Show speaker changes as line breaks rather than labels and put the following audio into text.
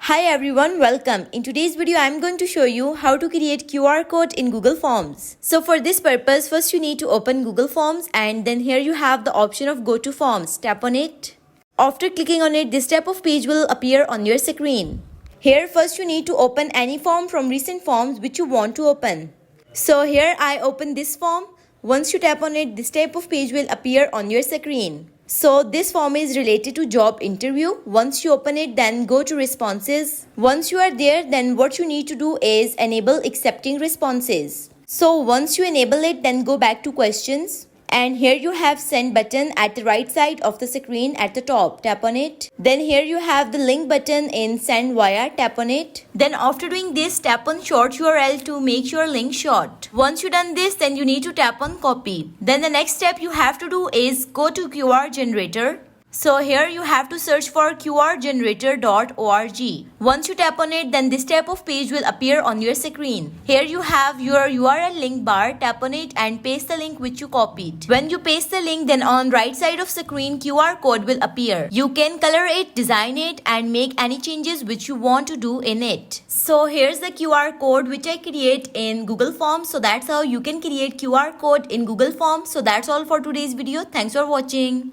Hi everyone, welcome. In today's video, I'm going to show you how to create QR code in Google Forms. So for this purpose, first you need to open Google Forms and then here you have the option of Go to Forms. Tap on it. After clicking on it, this type of page will appear on your screen. Here first you need to open any form from recent forms which you want to open. So here I open this form. Once you tap on it, this type of page will appear on your screen. So this form is related to job interview. Once you open it, then go to responses. Once you are there, then what you need to do is enable accepting responses. So once you enable it, then go back to questions. And here you have send button at the right side of the screen at the top. Tap on it. Then here you have the link button in send via. Tap on it. Then after doing this, tap on short URL to make your link short. Once you done this, then you need to tap on copy. Then the next step you have to do is go to QR generator. So here you have to search for qrgenerator.org. Once you tap on it, then this type of page will appear on your screen. Here you have your URL link bar. Tap on it and paste the link which you copied. When you paste the link, then on right side of screen QR code will appear. You can color it, design it and make any changes which you want to do in it. So here's the QR code which I create in Google Forms. So that's how you can create QR code in Google Forms. So that's all for today's video. Thanks for watching.